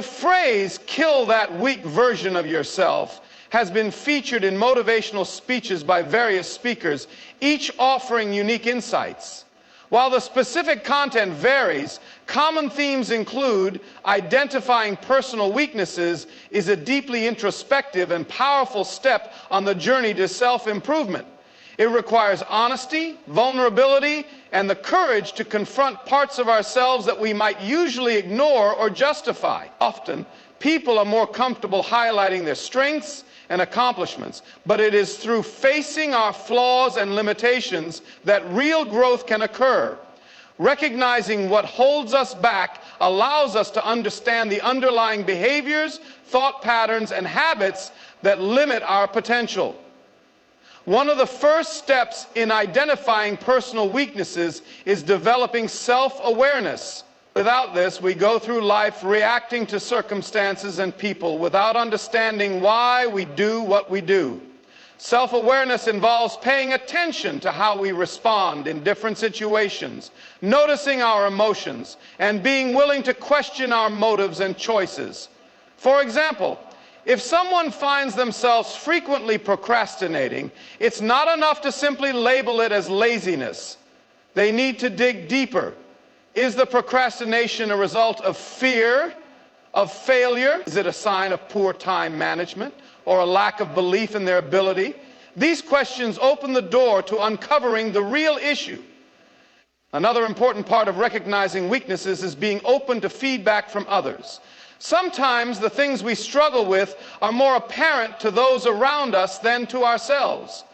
The phrase, "kill that weak version of yourself," has been featured in motivational speeches by various speakers, each offering unique insights. While the specific content varies, common themes include identifying personal weaknesses is a deeply introspective and powerful step on the journey to self-improvement. It requires honesty, vulnerability, and the courage to confront parts of ourselves that we might usually ignore or justify. Often, people are more comfortable highlighting their strengths and accomplishments, but it is through facing our flaws and limitations that real growth can occur. Recognizing what holds us back allows us to understand the underlying behaviors, thought patterns, and habits that limit our potential. One of the first steps in identifying personal weaknesses is developing self-awareness. Without this, we go through life reacting to circumstances and people without understanding why we do what we do. Self-awareness involves paying attention to how we respond in different situations, noticing our emotions, and being willing to question our motives and choices. For example, if someone finds themselves frequently procrastinating, it's not enough to simply label it as laziness. They need to dig deeper. Is the procrastination a result of fear, of failure? Is it a sign of poor time management or a lack of belief in their ability? These questions open the door to uncovering the real issue. Another important part of recognizing weaknesses is being open to feedback from others. Sometimes the things we struggle with are more apparent to those around us than to ourselves.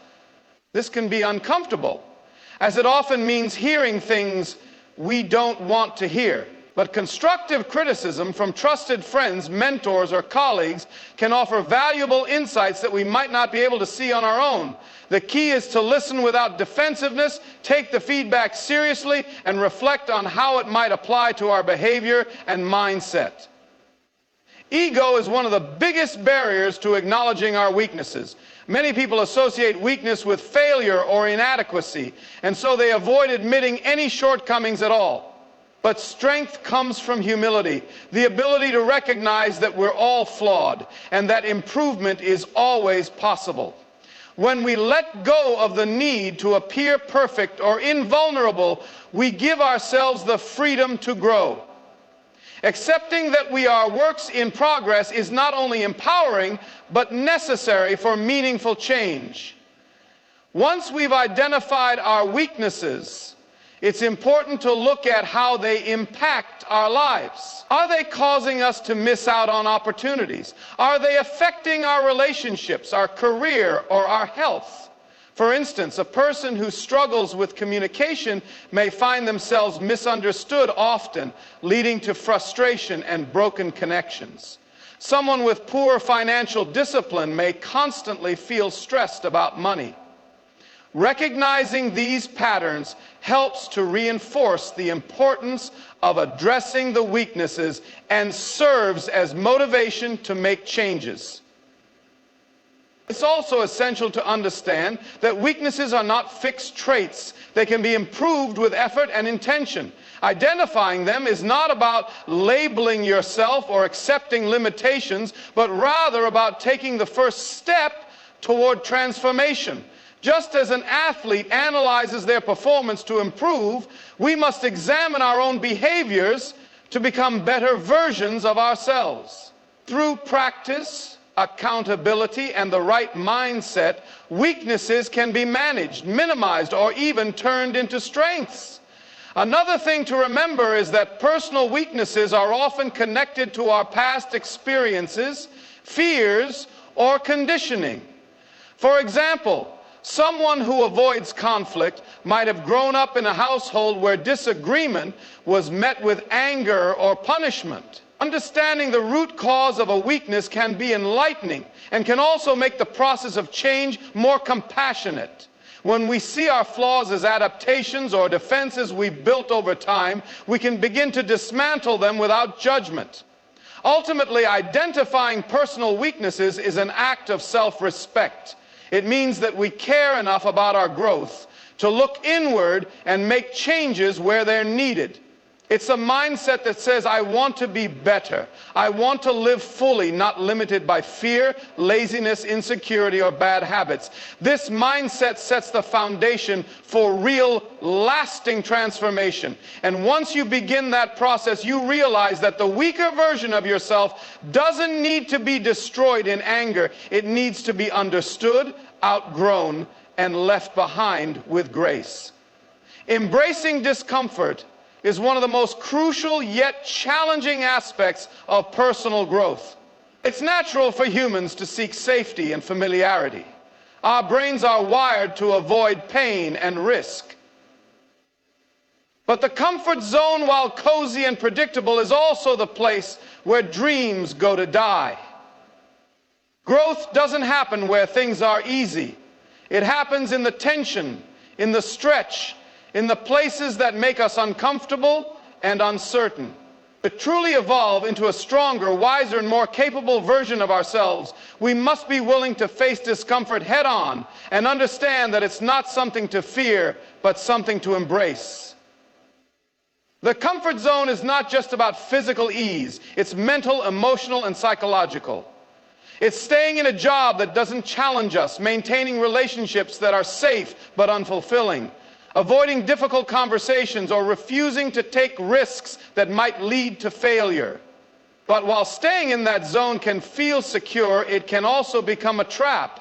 This can be uncomfortable, as it often means hearing things we don't want to hear. But constructive criticism from trusted friends, mentors, or colleagues can offer valuable insights that we might not be able to see on our own. The key is to listen without defensiveness, take the feedback seriously, and reflect on how it might apply to our behavior and mindset. Ego is one of the biggest barriers to acknowledging our weaknesses. Many people associate weakness with failure or inadequacy, and so they avoid admitting any shortcomings at all. But strength comes from humility, the ability to recognize that we're all flawed and that improvement is always possible. When we let go of the need to appear perfect or invulnerable, we give ourselves the freedom to grow. Accepting that we are works in progress is not only empowering, but necessary for meaningful change. Once we've identified our weaknesses, it's important to look at how they impact our lives. Are they causing us to miss out on opportunities? Are they affecting our relationships, our career, or our health? For instance, a person who struggles with communication may find themselves misunderstood often, leading to frustration and broken connections. Someone with poor financial discipline may constantly feel stressed about money. Recognizing these patterns helps to reinforce the importance of addressing the weaknesses and serves as motivation to make changes. It's also essential to understand that weaknesses are not fixed traits. They can be improved with effort and intention. Identifying them is not about labeling yourself or accepting limitations, but rather about taking the first step toward transformation. Just as an athlete analyzes their performance to improve, we must examine our own behaviors to become better versions of ourselves. Through practice, accountability, and the right mindset, weaknesses can be managed, minimized, or even turned into strengths. Another thing to remember is that personal weaknesses are often connected to our past experiences, fears, or conditioning. For example, someone who avoids conflict might have grown up in a household where disagreement was met with anger or punishment. Understanding the root cause of a weakness can be enlightening and can also make the process of change more compassionate. When we see our flaws as adaptations or defenses we've built over time, we can begin to dismantle them without judgment. Ultimately, identifying personal weaknesses is an act of self-respect. It means that we care enough about our growth to look inward and make changes where they're needed. It's a mindset that says, I want to be better. I want to live fully, not limited by fear, laziness, insecurity, or bad habits. This mindset sets the foundation for real, lasting transformation. And once you begin that process, you realize that the weaker version of yourself doesn't need to be destroyed in anger. It needs to be understood, outgrown, and left behind with grace. Embracing discomfort is one of the most crucial yet challenging aspects of personal growth. It's natural for humans to seek safety and familiarity. Our brains are wired to avoid pain and risk. But the comfort zone, while cozy and predictable, is also the place where dreams go to die. Growth doesn't happen where things are easy. It happens in the tension, in the stretch, in the places that make us uncomfortable and uncertain. To truly evolve into a stronger, wiser, and more capable version of ourselves, we must be willing to face discomfort head on and understand that it's not something to fear, but something to embrace. The comfort zone is not just about physical ease. It's mental, emotional, and psychological. It's staying in a job that doesn't challenge us, maintaining relationships that are safe but unfulfilling, avoiding difficult conversations, or refusing to take risks that might lead to failure. But while staying in that zone can feel secure, it can also become a trap.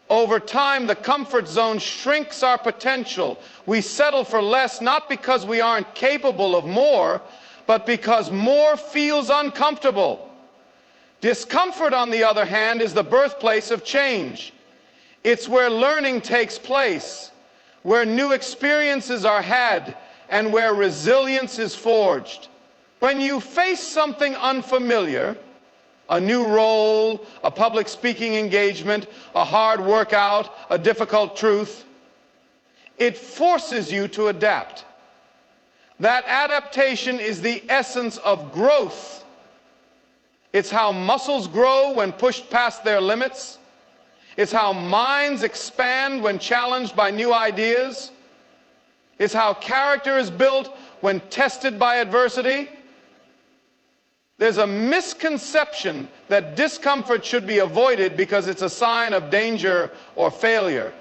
Over time, the comfort zone shrinks our potential. We settle for less, not because we aren't capable of more, but because more feels uncomfortable. Discomfort, on the other hand, is the birthplace of change. It's where learning takes place, where new experiences are had, and where resilience is forged. When you face something unfamiliar, a new role, a public speaking engagement, a hard workout, a difficult truth, it forces you to adapt. That adaptation is the essence of growth. It's how muscles grow when pushed past their limits. It's how minds expand when challenged by new ideas. It's how character is built when tested by adversity. There's a misconception that discomfort should be avoided because it's a sign of danger or failure.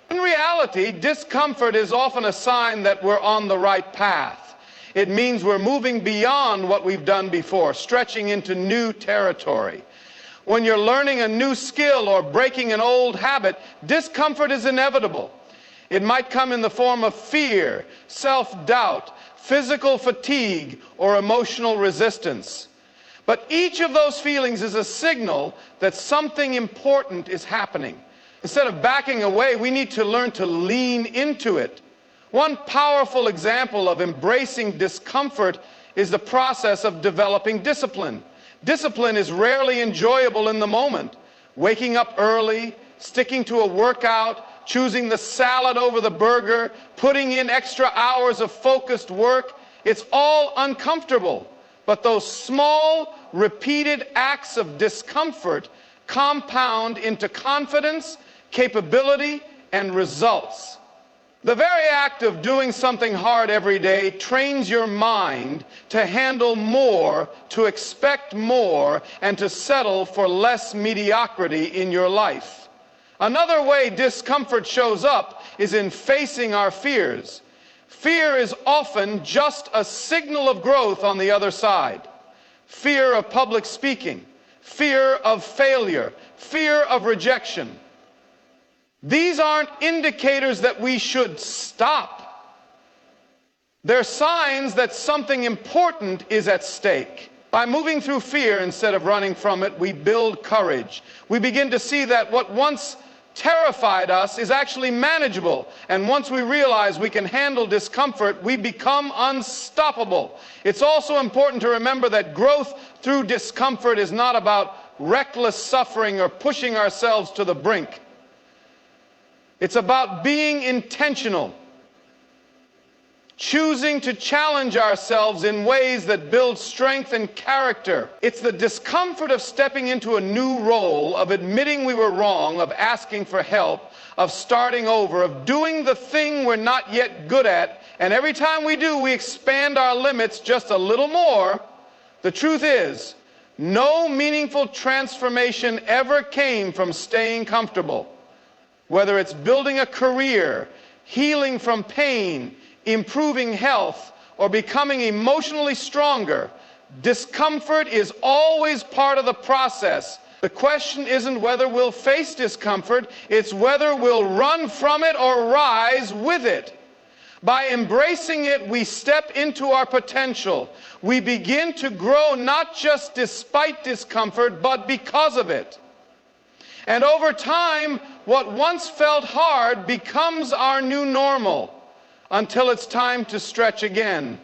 In reality, discomfort is often a sign that we're on the right path. It means we're moving beyond what we've done before, stretching into new territory. When you're learning a new skill or breaking an old habit, discomfort is inevitable. It might come in the form of fear, self-doubt, physical fatigue, or emotional resistance. But each of those feelings is a signal that something important is happening. Instead of backing away, we need to learn to lean into it. One powerful example of embracing discomfort is the process of developing discipline. Discipline is rarely enjoyable in the moment. Waking up early, sticking to a workout, choosing the salad over the burger, putting in extra hours of focused work, it's all uncomfortable. But those small, repeated acts of discomfort compound into confidence, capability, and results. The very act of doing something hard every day trains your mind to handle more, to expect more, and to settle for less mediocrity in your life. Another way discomfort shows up is in facing our fears. Fear is often just a signal of growth on the other side. Fear of public speaking, fear of failure, fear of rejection. These aren't indicators that we should stop. They're signs that something important is at stake. By moving through fear instead of running from it, we build courage. We begin to see that what once terrified us is actually manageable. And once we realize we can handle discomfort, we become unstoppable. It's also important to remember that growth through discomfort is not about reckless suffering or pushing ourselves to the brink. It's about being intentional. choosing to challenge ourselves in ways that build strength and character. It's the discomfort of stepping into a new role, of admitting we were wrong, of asking for help, of starting over, of doing the thing we're not yet good at, and every time we do, we expand our limits just a little more. The truth is, no meaningful transformation ever came from staying comfortable. Whether it's building a career, healing from pain, improving health, or becoming emotionally stronger, discomfort is always part of the process. The question isn't whether we'll face discomfort, it's whether we'll run from it or rise with it. By embracing it, we step into our potential. We begin to grow not just despite discomfort, but because of it. And over time, what once felt hard becomes our new normal, until it's time to stretch again.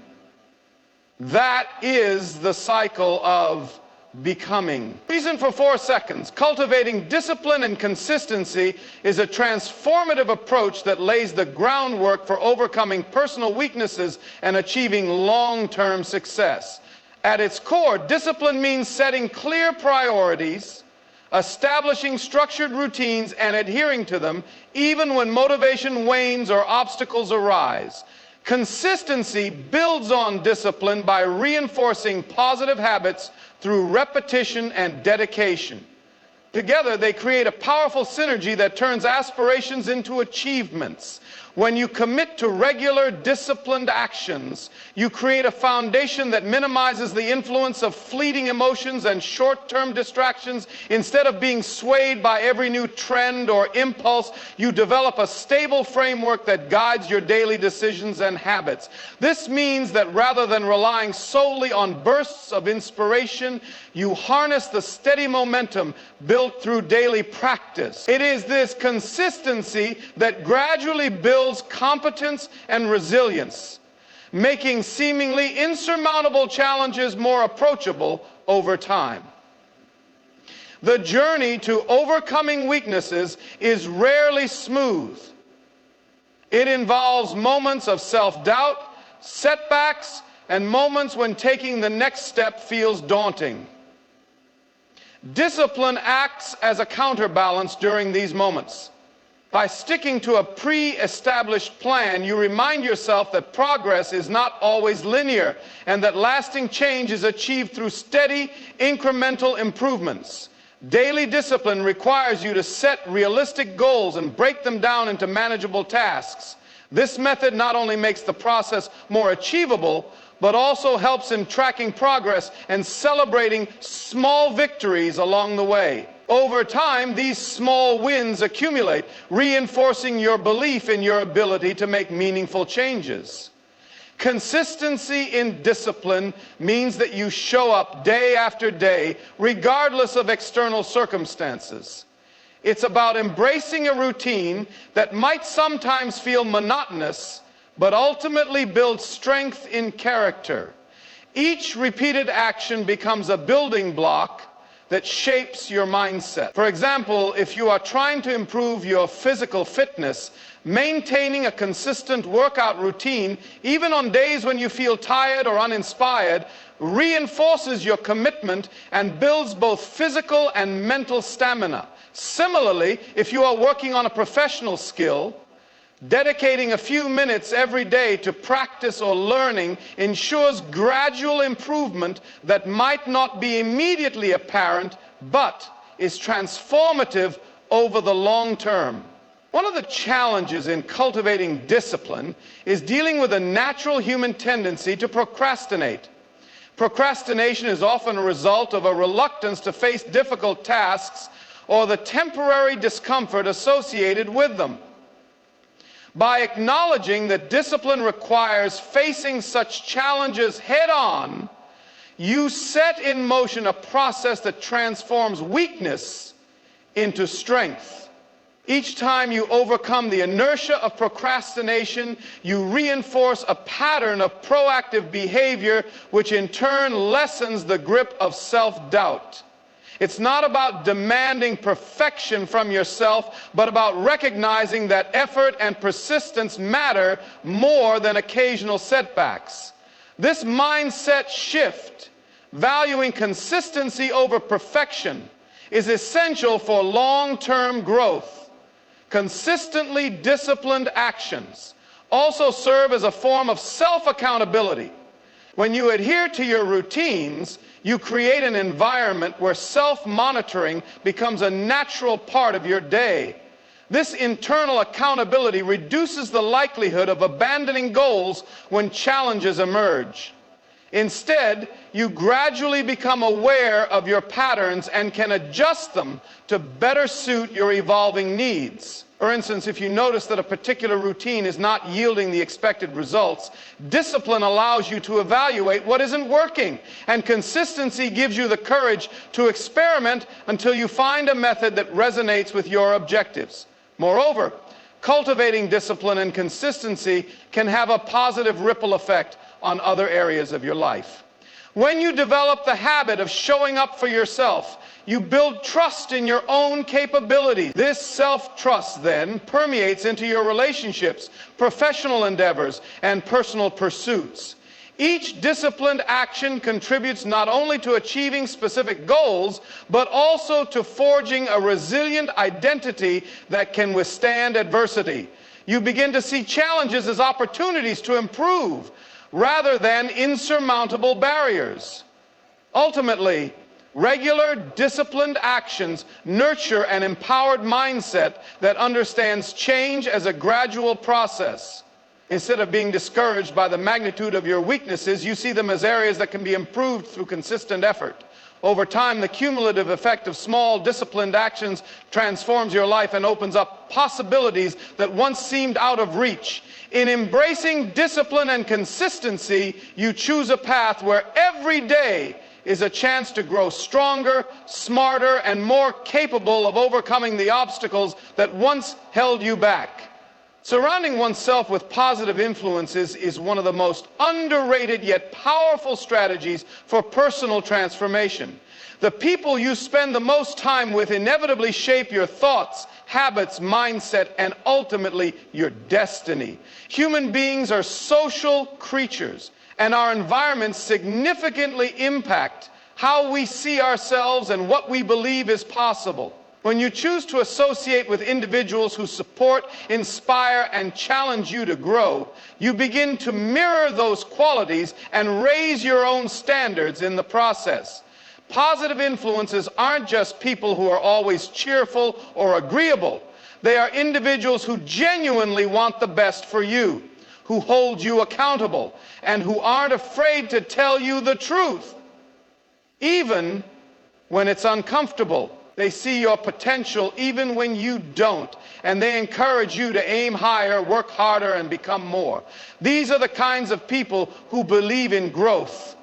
That is the cycle of becoming. Reason for 4 seconds. Cultivating discipline and consistency is a transformative approach that lays the groundwork for overcoming personal weaknesses and achieving long-term success. At its core, discipline means setting clear priorities, establishing structured routines and adhering to them, even when motivation wanes or obstacles arise. Consistency builds on discipline by reinforcing positive habits through repetition and dedication. Together, they create a powerful synergy that turns aspirations into achievements. When you commit to regular, disciplined actions, you create a foundation that minimizes the influence of fleeting emotions and short-term distractions. Instead of being swayed by every new trend or impulse, you develop a stable framework that guides your daily decisions and habits. This means that rather than relying solely on bursts of inspiration, you harness the steady momentum built through daily practice. It is this consistency that gradually builds competence and resilience, making seemingly insurmountable challenges more approachable over time. The journey to overcoming weaknesses is rarely smooth. It involves moments of self-doubt, setbacks, and moments when taking the next step feels daunting. Discipline acts as a counterbalance during these moments. By sticking to a pre-established plan, you remind yourself that progress is not always linear and that lasting change is achieved through steady, incremental improvements. Daily discipline requires you to set realistic goals and break them down into manageable tasks. This method not only makes the process more achievable, but also helps in tracking progress and celebrating small victories along the way. Over time, these small wins accumulate, reinforcing your belief in your ability to make meaningful changes. Consistency in discipline means that you show up day after day, regardless of external circumstances. It's about embracing a routine that might sometimes feel monotonous, but ultimately builds strength in character. Each repeated action becomes a building block that shapes your mindset. For example, if you are trying to improve your physical fitness, maintaining a consistent workout routine, even on days when you feel tired or uninspired, reinforces your commitment and builds both physical and mental stamina. Similarly, if you are working on a professional skill, dedicating a few minutes every day to practice or learning ensures gradual improvement that might not be immediately apparent, but is transformative over the long term. One of the challenges in cultivating discipline is dealing with a natural human tendency to procrastinate. Procrastination is often a result of a reluctance to face difficult tasks or the temporary discomfort associated with them. By acknowledging that discipline requires facing such challenges head-on, you set in motion a process that transforms weakness into strength. Each time you overcome the inertia of procrastination, you reinforce a pattern of proactive behavior, which in turn lessens the grip of self-doubt. It's not about demanding perfection from yourself, but about recognizing that effort and persistence matter more than occasional setbacks. This mindset shift, valuing consistency over perfection, is essential for long-term growth. Consistently disciplined actions also serve as a form of self-accountability. When you adhere to your routines, you create an environment where self-monitoring becomes a natural part of your day. This internal accountability reduces the likelihood of abandoning goals when challenges emerge. Instead, you gradually become aware of your patterns and can adjust them to better suit your evolving needs. For instance, if you notice that a particular routine is not yielding the expected results, discipline allows you to evaluate what isn't working, and consistency gives you the courage to experiment until you find a method that resonates with your objectives. Moreover, cultivating discipline and consistency can have a positive ripple effect on other areas of your life. When you develop the habit of showing up for yourself, you build trust in your own capabilities. This self-trust then permeates into your relationships, professional endeavors, and personal pursuits. Each disciplined action contributes not only to achieving specific goals, but also to forging a resilient identity that can withstand adversity. You begin to see challenges as opportunities to improve, rather than insurmountable barriers. Ultimately, regular, disciplined actions nurture an empowered mindset that understands change as a gradual process. Instead of being discouraged by the magnitude of your weaknesses, you see them as areas that can be improved through consistent effort. Over time, the cumulative effect of small, disciplined actions transforms your life and opens up possibilities that once seemed out of reach. In embracing discipline and consistency, you choose a path where every day is a chance to grow stronger, smarter, and more capable of overcoming the obstacles that once held you back. Surrounding oneself with positive influences is one of the most underrated yet powerful strategies for personal transformation. The people you spend the most time with inevitably shape your thoughts, habits, mindset, and ultimately your destiny. Human beings are social creatures, and our environments significantly impact how we see ourselves and what we believe is possible. When you choose to associate with individuals who support, inspire, and challenge you to grow, you begin to mirror those qualities and raise your own standards in the process. Positive influences aren't just people who are always cheerful or agreeable. They are individuals who genuinely want the best for you, who hold you accountable, and who aren't afraid to tell you the truth, even when it's uncomfortable. They see your potential even when you don't, and they encourage you to aim higher, work harder, and become more. These are the kinds of people who believe in growth,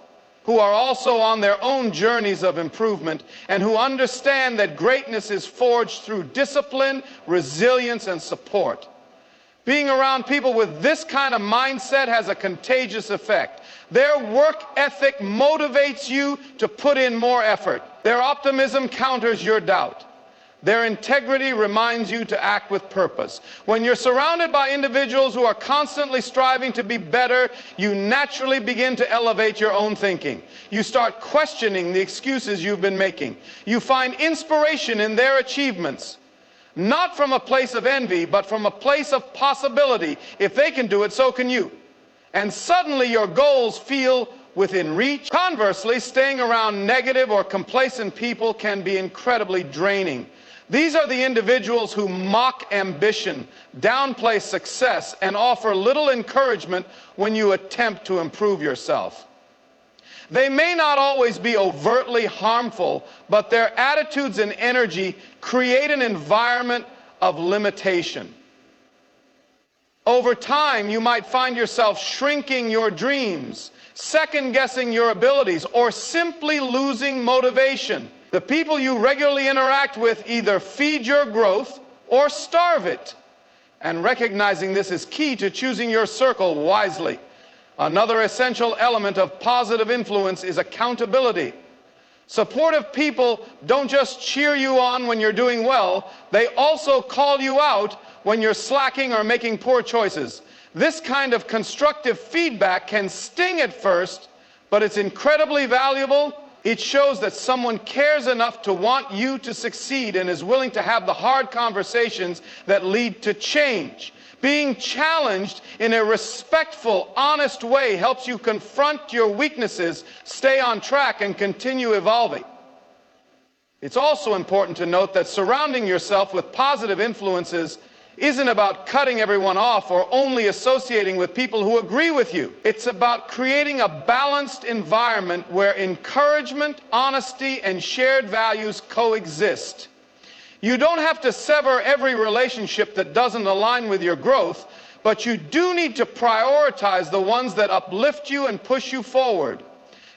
who are also on their own journeys of improvement, and who understand that greatness is forged through discipline, resilience, and support. Being around people with this kind of mindset has a contagious effect. Their work ethic motivates you to put in more effort. Their optimism counters your doubt. Their integrity reminds you to act with purpose. When you're surrounded by individuals who are constantly striving to be better, you naturally begin to elevate your own thinking. You start questioning the excuses you've been making. You find inspiration in their achievements, not from a place of envy, but from a place of possibility. If they can do it, so can you. And suddenly your goals feel within reach. Conversely, staying around negative or complacent people can be incredibly draining. These are the individuals who mock ambition, downplay success, and offer little encouragement when you attempt to improve yourself. They may not always be overtly harmful, but their attitudes and energy create an environment of limitation. Over time, you might find yourself shrinking your dreams, second-guessing your abilities, or simply losing motivation. The people you regularly interact with either feed your growth or starve it. And recognizing this is key to choosing your circle wisely. Another essential element of positive influence is accountability. Supportive people don't just cheer you on when you're doing well, they also call you out when you're slacking or making poor choices. This kind of constructive feedback can sting at first, but it's incredibly valuable. It shows that someone cares enough to want you to succeed and is willing to have the hard conversations that lead to change. Being challenged in a respectful, honest way helps you confront your weaknesses, stay on track, and continue evolving. It's also important to note that surrounding yourself with positive influences isn't about cutting everyone off or only associating with people who agree with you. It's about creating a balanced environment where encouragement, honesty, and shared values coexist. You don't have to sever every relationship that doesn't align with your growth, but you do need to prioritize the ones that uplift you and push you forward.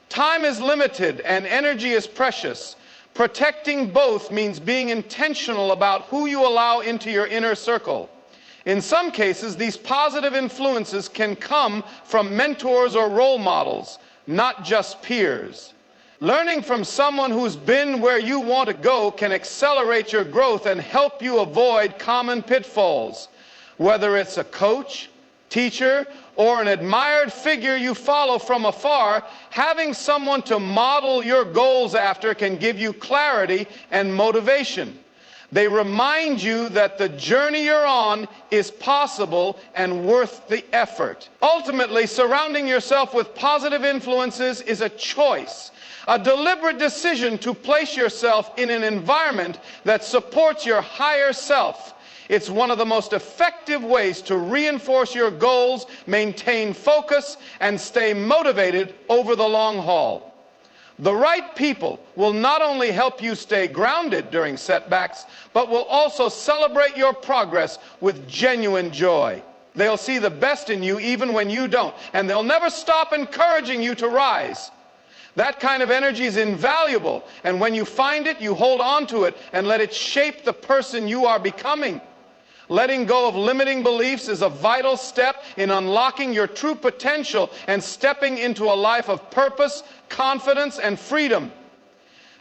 Time is limited and energy is precious. Protecting both means being intentional about who you allow into your inner circle. In some cases, these positive influences can come from mentors or role models, not just peers. Learning from someone who's been where you want to go can accelerate your growth and help you avoid common pitfalls. Whether it's a coach, teacher, or an admired figure you follow from afar, having someone to model your goals after can give you clarity and motivation. They remind you that the journey you're on is possible and worth the effort. Ultimately, surrounding yourself with positive influences is a choice. A deliberate decision to place yourself in an environment that supports your higher self. It's one of the most effective ways to reinforce your goals, maintain focus, and stay motivated over the long haul. The right people will not only help you stay grounded during setbacks, but will also celebrate your progress with genuine joy. They'll see the best in you even when you don't, and they'll never stop encouraging you to rise. That kind of energy is invaluable, and when you find it, you hold on to it and let it shape the person you are becoming. Letting go of limiting beliefs is a vital step in unlocking your true potential and stepping into a life of purpose, confidence, and freedom.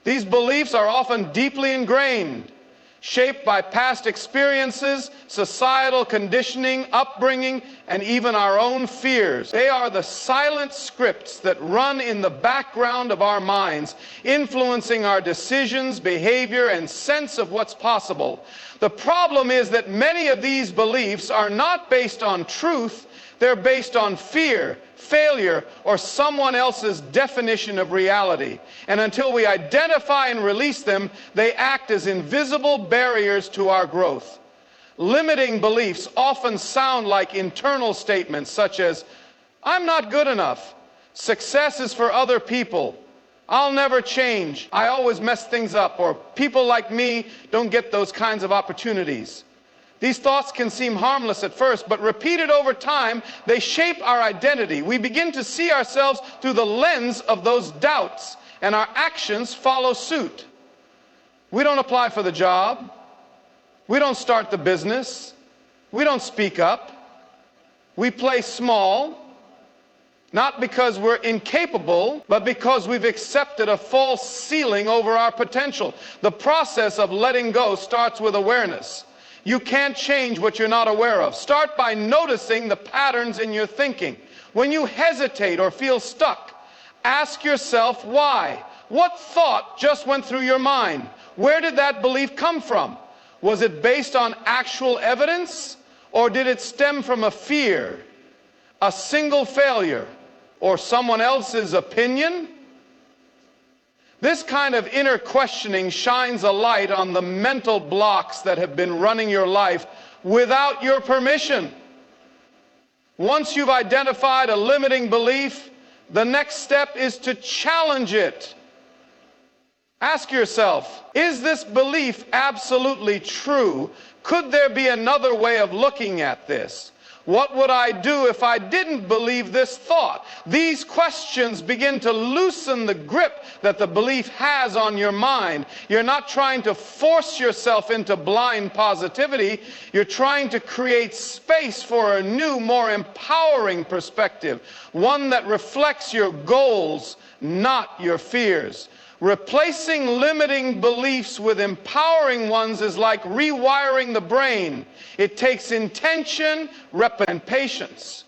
These beliefs are often deeply ingrained, shaped by past experiences, societal conditioning, upbringing, and even our own fears. They are the silent scripts that run in the background of our minds, influencing our decisions, behavior, and sense of what's possible. The problem is that many of these beliefs are not based on truth, they're based on fear, failure, or someone else's definition of reality. And until we identify and release them, they act as invisible barriers to our growth. Limiting beliefs often sound like internal statements such as, "I'm not good enough," "Success is for other people," "I'll never change," "I always mess things up," or "People like me don't get those kinds of opportunities." These thoughts can seem harmless at first, but repeated over time, they shape our identity. We begin to see ourselves through the lens of those doubts, and our actions follow suit. We don't apply for the job. We don't start the business. We don't speak up. We play small, not because we're incapable, but because we've accepted a false ceiling over our potential. The process of letting go starts with awareness. You can't change what you're not aware of. Start by noticing the patterns in your thinking. When you hesitate or feel stuck, ask yourself why. What thought just went through your mind? Where did that belief come from? Was it based on actual evidence, or did it stem from a fear, a single failure, or someone else's opinion? This kind of inner questioning shines a light on the mental blocks that have been running your life without your permission. Once you've identified a limiting belief, the next step is to challenge it. Ask yourself, is this belief absolutely true? Could there be another way of looking at this? What would I do if I didn't believe this thought? These questions begin to loosen the grip that the belief has on your mind. You're not trying to force yourself into blind positivity. You're trying to create space for a new, more empowering perspective, one that reflects your goals, not your fears. Replacing limiting beliefs with empowering ones is like rewiring the brain. It takes intention, and patience.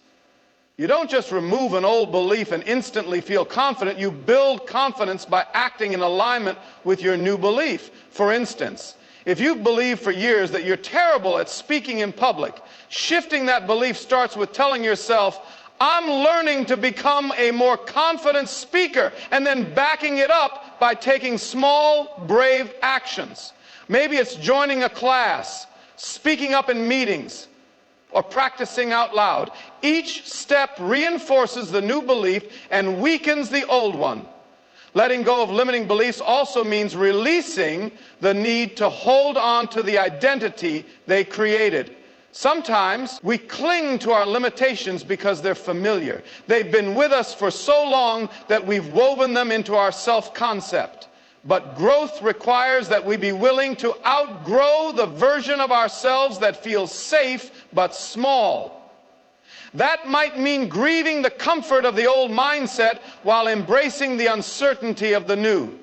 You don't just remove an old belief and instantly feel confident. You build confidence by acting in alignment with your new belief. For instance, if you've believed for years that you're terrible at speaking in public, shifting that belief starts with telling yourself, I'm learning to become a more confident speaker, and then backing it up by taking small, brave actions. Maybe it's joining a class, speaking up in meetings, or practicing out loud. Each step reinforces the new belief and weakens the old one. Letting go of limiting beliefs also means releasing the need to hold on to the identity they created. Sometimes we cling to our limitations because they're familiar. They've been with us for so long that we've woven them into our self-concept. But growth requires that we be willing to outgrow the version of ourselves that feels safe but small. That might mean grieving the comfort of the old mindset while embracing the uncertainty of the new.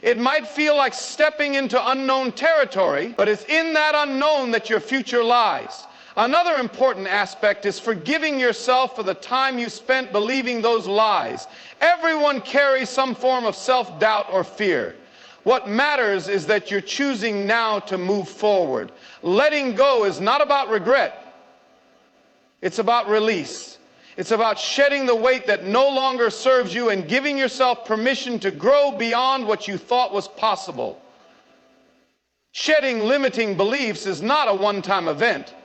It might feel like stepping into unknown territory, but it's in that unknown that your future lies. Another important aspect is forgiving yourself for the time you spent believing those lies. Everyone carries some form of self-doubt or fear. What matters is that you're choosing now to move forward. Letting go is not about regret. It's about release. It's about shedding the weight that no longer serves you and giving yourself permission to grow beyond what you thought was possible. Shedding limiting beliefs is not a one-time event.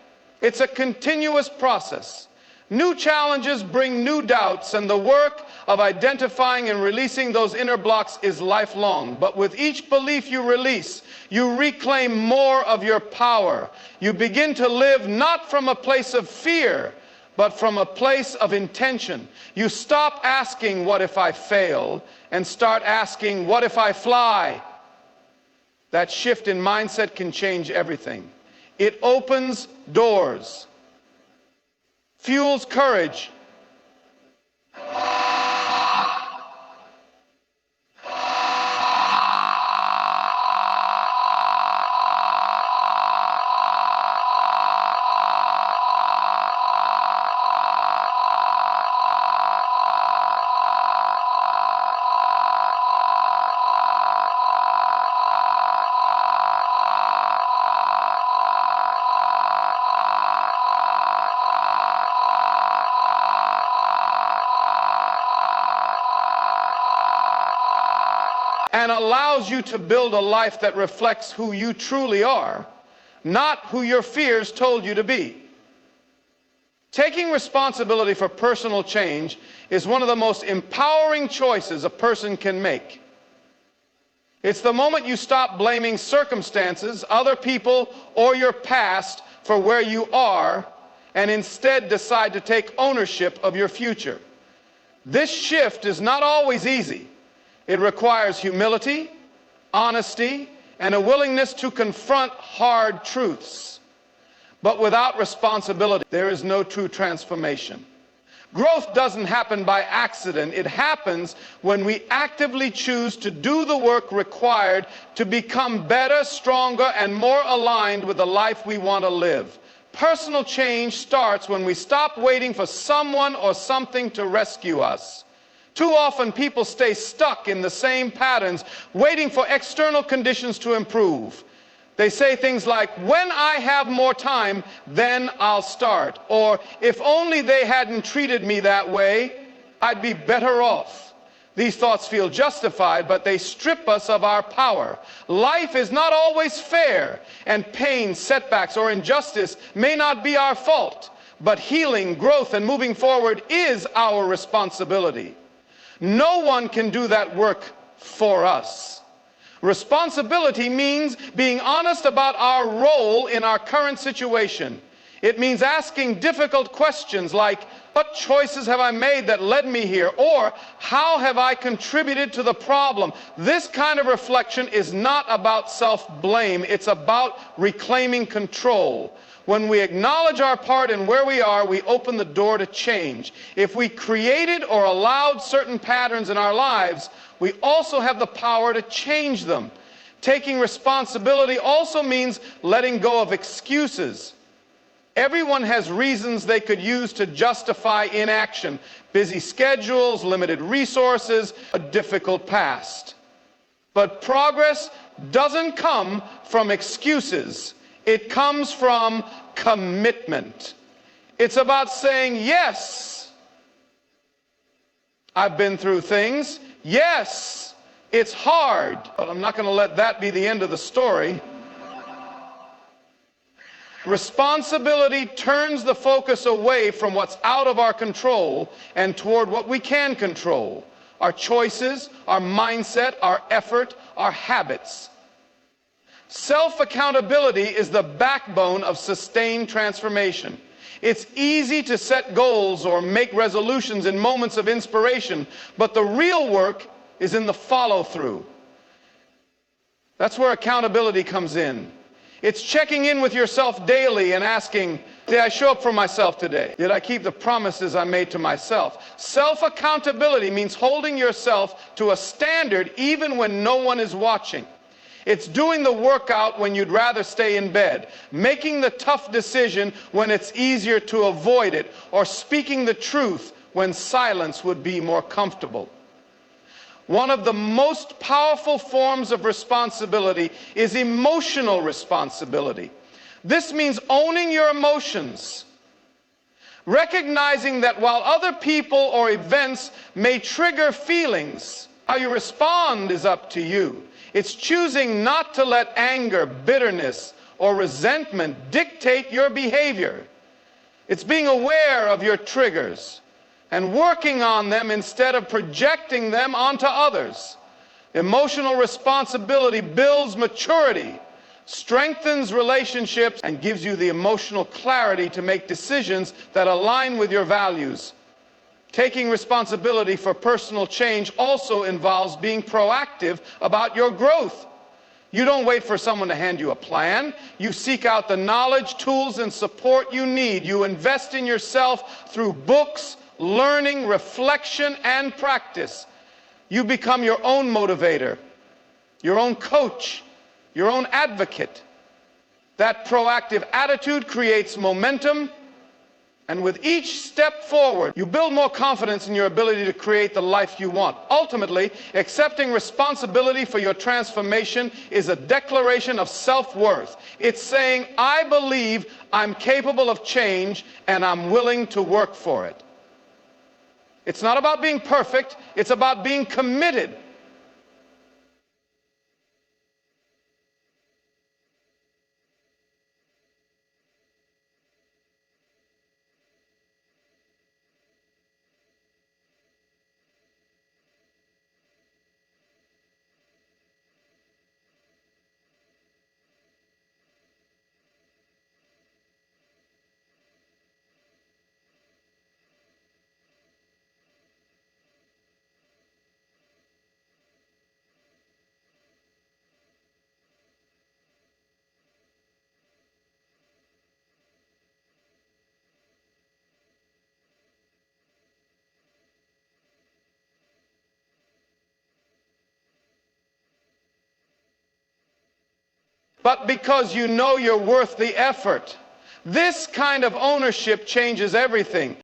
It's a continuous process. New challenges bring new doubts, and the work of identifying and releasing those inner blocks is lifelong. But with each belief you release, you reclaim more of your power. You begin to live not from a place of fear, but from a place of intention. You stop asking, what if I fail, and start asking, what if I fly? That shift in mindset can change everything. It opens doors, fuels courage, and allows you to build a life that reflects who you truly are, not who your fears told you to be. Taking responsibility for personal change is one of the most empowering choices a person can make. It's the moment you stop blaming circumstances, other people, or your past for where you are, and instead decide to take ownership of your future. This shift is not always easy. It requires humility, honesty, and a willingness to confront hard truths. But without responsibility, there is no true transformation. Growth doesn't happen by accident. It happens when we actively choose to do the work required to become better, stronger, and more aligned with the life we want to live. Personal change starts when we stop waiting for someone or something to rescue us. Too often people stay stuck in the same patterns, waiting for external conditions to improve. They say things like, when I have more time, then I'll start. Or, if only they hadn't treated me that way, I'd be better off. These thoughts feel justified, but they strip us of our power. Life is not always fair, and pain, setbacks, or injustice may not be our fault. But healing, growth, and moving forward is our responsibility. No one can do that work for us. Responsibility means being honest about our role in our current situation. It means asking difficult questions like, what choices have I made that led me here? Or, how have I contributed to the problem? This kind of reflection is not about self-blame. It's about reclaiming control. When we acknowledge our part in where we are, we open the door to change. If we created or allowed certain patterns in our lives, we also have the power to change them. Taking responsibility also means letting go of excuses. Everyone has reasons they could use to justify inaction. Busy schedules, limited resources, a difficult past. But progress doesn't come from excuses. It comes from commitment. It's about saying, yes, I've been through things. Yes, it's hard. But I'm not going to let that be the end of the story. Responsibility turns the focus away from what's out of our control and toward what we can control. Our choices, our mindset, our effort, our habits. Self-accountability is the backbone of sustained transformation. It's easy to set goals or make resolutions in moments of inspiration, but the real work is in the follow-through. That's where accountability comes in. It's checking in with yourself daily and asking, did I show up for myself today? Did I keep the promises I made to myself? Self-accountability means holding yourself to a standard even when no one is watching. It's doing the workout when you'd rather stay in bed, making the tough decision when it's easier to avoid it, or speaking the truth when silence would be more comfortable. One of the most powerful forms of responsibility is emotional responsibility. This means owning your emotions, recognizing that while other people or events may trigger feelings, how you respond is up to you. It's choosing not to let anger, bitterness, or resentment dictate your behavior. It's being aware of your triggers and working on them instead of projecting them onto others. Emotional responsibility builds maturity, strengthens relationships, and gives you the emotional clarity to make decisions that align with your values. Taking responsibility for personal change also involves being proactive about your growth. You don't wait for someone to hand you a plan. You seek out the knowledge, tools, and support you need. You invest in yourself through books, learning, reflection, and practice. You become your own motivator, your own coach, your own advocate. That proactive attitude creates momentum, and with each step forward, you build more confidence in your ability to create the life you want. Ultimately, accepting responsibility for your transformation is a declaration of self-worth. It's saying, I believe I'm capable of change, and I'm willing to work for it. It's not about being perfect, it's about being committed. But because you know you're worth the effort. This kind of ownership changes everything.